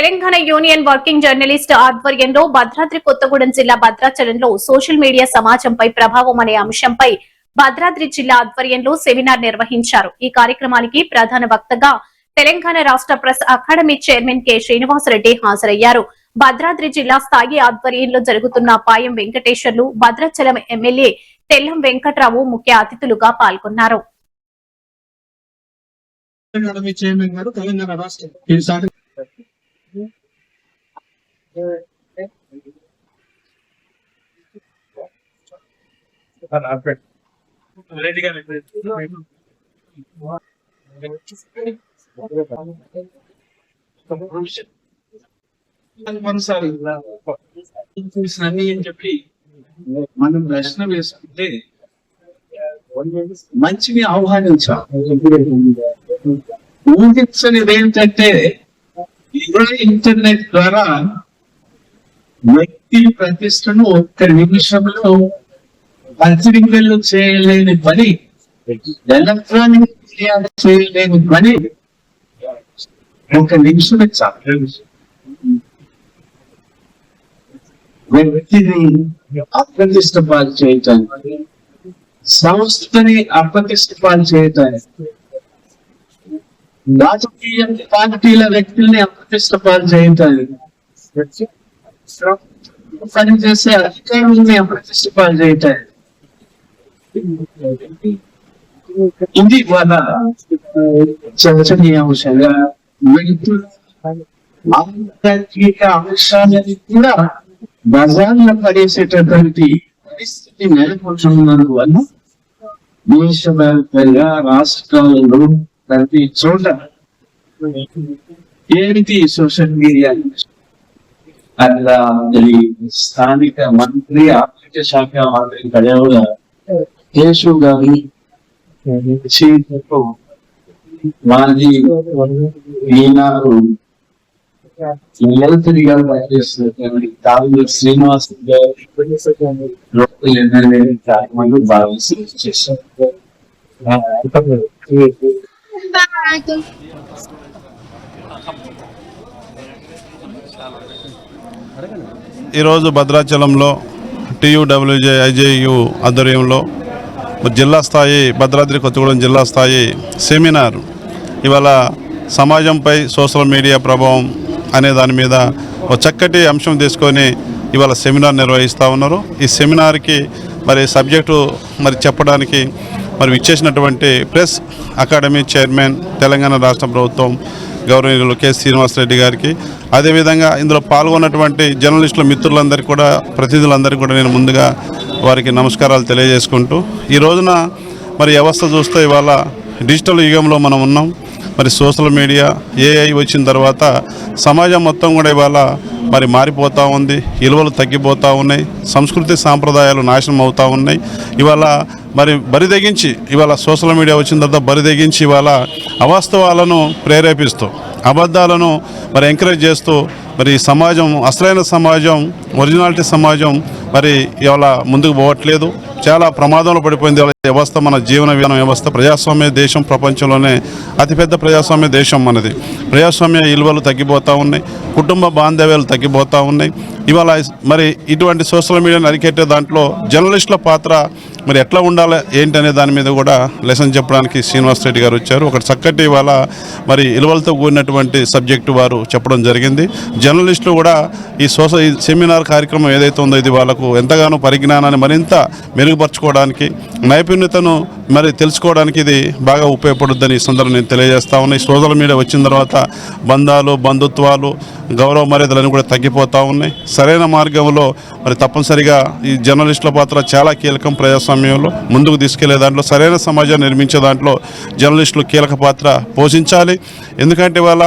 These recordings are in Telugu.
తెలంగాణ యూనియన్ వర్కింగ్ జర్నలిస్ట్ ఆధ్వర్యంలో భద్రాద్రి కొత్తగూడెం జిల్లా భద్రాచలంలో సోషల్ మీడియా సమాజంపై ప్రభావం అనే అంశంపై భద్రాద్రి జిల్లా ఆధ్వర్యంలో సెమినార్ నిర్వహించారు. ఈ కార్యక్రమానికి ప్రధాన వక్తగా తెలంగాణ రాష్ట్ర press academy chairman K Srinivasa Reddy హాజరయ్యారు. భద్రాద్రి జిల్లా స్థాయి ఆధ్వర్యంలో జరుగుతున్న పాయం వెంకటేశ్వర్లు, భద్రాచలం ఎమ్మెల్యే తెల్లం వెంకట్రావు ముఖ్య అతిథులుగా పాల్గొన్నారు. చెప్పి మనం ప్రశ్న వేసుకుంటే మంచిని ఆహ్వానించాలి. ఊహించనిది ఏంటంటే ఇంటర్నెట్ ద్వారా వ్యక్తి ప్రతిష్టను ఒక్క నిమిషంలో పత్రికలు చేయలేని పని, ఎలక్ట్రానిక్ మీడియా చేయలేని పని ఒక నిమిషం చాలు. వ్యక్తిని అప్రతిష్ట పాలు చేయటానికి, సంస్థని అప్రతిష్ట పాలు చేయటానికి, రాజకీయ పార్టీల వ్యక్తుల్ని అప్రతిష్ట పాలు చేయటానికి, పనిచేసే అధికారుల్ని అప్రతిష్ట పాలు చేయటానికి, ఇది వాళ్ళ చర్చనీయాంశంగా వ్యక్తుల ఆంతరిక అంశాలని కూడా బజార్లో పడేసేటటువంటి పరిస్థితి నెలకొల్చున్నందువల్ల దేశవ్యాప్తంగా రాష్ట్రాలలో ప్రతి చోట ఏమిటి సోషల్ మీడియా అట్లా స్థానిక మంత్రి, ఆర్థిక శాఖ మంత్రి కళ్యాణ కేశవ్ గారి మాజీ ఈనాడు మంత్రిగా పనిచేస్తున్నటువంటి తాము శ్రీనివాస్ గారు లోకల్ ఎమ్మెల్యే కార్యక్రమాలు బాగా చేశారు. ఈరోజు భద్రాచలంలో TUWJ IJU ఆధ్వర్యంలో జిల్లా స్థాయి భద్రాద్రి కొత్తగూడెం జిల్లా స్థాయి సెమినార్ ఇవాళ సమాజంపై సోషల్ మీడియా ప్రభావం అనే దాని మీద ఒక చక్కటి అంశం తీసుకొని ఇవాళ సెమినార్ నిర్వహిస్తూ ఉన్నారు. ఈ సెమినార్కి మరి సబ్జెక్టు మరి చెప్పడానికి మరి ఇచ్చేసినటువంటి ప్రెస్ అకాడమీ చైర్మన్ తెలంగాణ రాష్ట్ర ప్రభుత్వం గౌరవనీయులు కె శ్రీనివాసరెడ్డి గారికి, అదేవిధంగా ఇందులో పాల్గొన్నటువంటి జర్నలిస్టుల మిత్రులందరికీ కూడా, ప్రతినిధులందరికీ కూడా నేను ముందుగా వారికి నమస్కారాలు తెలియజేసుకుంటూ, ఈ రోజున మరి వ్యవస్థ చూస్తే ఇవాళ డిజిటల్ యుగంలో మనం ఉన్నాం. మరి సోషల్ మీడియా AI వచ్చిన తర్వాత సమాజం మొత్తం కూడా ఇవాళ మరి మారిపోతూ ఉంది. విలువలు తగ్గిపోతూ ఉన్నాయి, సంస్కృతి సాంప్రదాయాలు నాశనం అవుతూ ఉన్నాయి. ఇవాళ మరి బరిదెగించి ఇవాళ సోషల్ మీడియా వచ్చిన తర్వాత బరిదెగించి ఇవాళ అవాస్తవాలను ప్రేరేపిస్తూ, అబద్ధాలను మరి ఎంకరేజ్ చేస్తూ మరి సమాజం, అసలైన సమాజం, ఒరిజినాలిటీ సమాజం మరి ఇవాళ ముందుకు పోవట్లేదు. చాలా ప్రమాదంలో పడిపోయింది వ్యవస్థ. మన జీవన విధానం వ్యవస్థ ప్రజాస్వామ్య దేశం, ప్రపంచంలోనే అతిపెద్ద ప్రజాస్వామ్య దేశం మనది. ప్రజాస్వామ్య విలువలు తగ్గిపోతూ ఉన్నాయి, కుటుంబ బాంధవ్యాలు తగ్గిపోతూ ఉన్నాయి. ఇవాళ మరి ఇటువంటి సోషల్ మీడియాను అరికెట్టే దాంట్లో జర్నలిస్టుల పాత్ర మరి ఎట్లా ఉండాలి ఏంటనే దాని మీద కూడా లెసన్ చెప్పడానికి శ్రీనివాసరెడ్డి గారు వచ్చారు. ఒక చక్కటి ఇవాళ మరి విలువలతో కూడినటువంటి సబ్జెక్టు వారు చెప్పడం జరిగింది. జర్నలిస్టులు కూడా ఈ సెమినార్ కార్యక్రమం ఏదైతే ఉందో ఇది వాళ్ళకు ఎంతగానో పరిజ్ఞానాన్ని మరింత మెరుగుపరచుకోవడానికి, నైపుణ్యతను మరి తెలుసుకోవడానికి ఇది బాగా ఉపయోగపడుద్దని ఈ సందర్భంగా నేను తెలియజేస్తా ఉన్నాయి. సోషల్ మీడియా వచ్చిన తర్వాత బంధాలు, బంధుత్వాలు, గౌరవ మర్యాదలను కూడా తగ్గిపోతూ ఉన్నాయి. సరైన మార్గంలో మరి తప్పనిసరిగా ఈ జర్నలిస్టుల పాత్ర చాలా కీలకం. ప్రజాస్వామ్యంలో ముందుకు తీసుకెళ్లే దాంట్లో, సరైన సమాజాన్ని నిర్మించే దాంట్లో జర్నలిస్టులు కీలక పాత్ర పోషించాలి. ఎందుకంటే ఇవాళ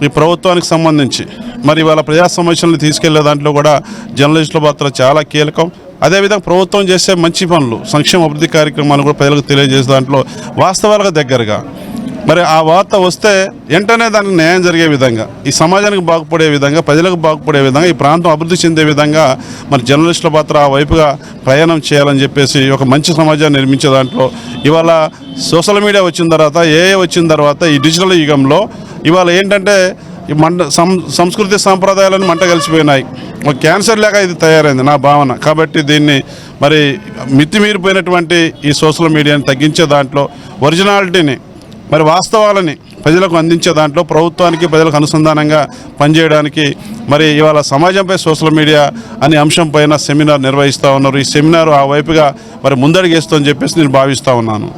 ఈ ప్రభుత్వానికి సంబంధించి మరి ఇవాళ ప్రజా సమస్యలను తీసుకెళ్లే దాంట్లో కూడా జర్నలిస్టుల పాత్ర చాలా కీలకం. అదేవిధంగా ప్రభుత్వం చేసే మంచి పనులు, సంక్షేమ అభివృద్ధి కార్యక్రమాలు కూడా ప్రజలకు తెలియజేసే దాంట్లో వాస్తవాలకు దగ్గరగా మరి ఆ వార్త వస్తే వెంటనే దానికి న్యాయం జరిగే విధంగా, ఈ సమాజానికి బాగుపడే విధంగా, ప్రజలకు బాగుపడే విధంగా, ఈ ప్రాంతం అభివృద్ధి చెందే విధంగా మరి జర్నలిస్టుల పాత్ర ఆ వైపుగా ప్రయాణం చేయాలని చెప్పేసి ఒక మంచి సమాజాన్ని నిర్మించే దాంట్లో ఇవాళ సోషల్ మీడియా వచ్చిన తర్వాత, AI వచ్చిన తర్వాత, ఈ డిజిటల్ యుగంలో ఇవాళ ఏంటంటే ఈ సంస్కృతి సాంప్రదాయాలను మంట కలిసిపోయినాయి. ఒక క్యాన్సర్ లాగా ఇది తయారైంది నా భావన. కాబట్టి దీన్ని మరి మితిమీరిపోయినటువంటి ఈ సోషల్ మీడియాని తగ్గించే దాంట్లో ఒరిజినాలిటీని మరి వాస్తవాలని ప్రజలకు అందించే దాంట్లో ప్రభుత్వానికి ప్రజలకు అనుసంధానంగా పనిచేయడానికి మరి ఇవాళ సమాజంపై సోషల్ మీడియా అనే అంశం పైన సెమినార్ నిర్వహిస్తూ ఉన్నారు. ఈ సెమినార్ ఆ వైపుగా మరి ముందడుగేస్తుందని చెప్పేసి నేను భావిస్తూ ఉన్నాను.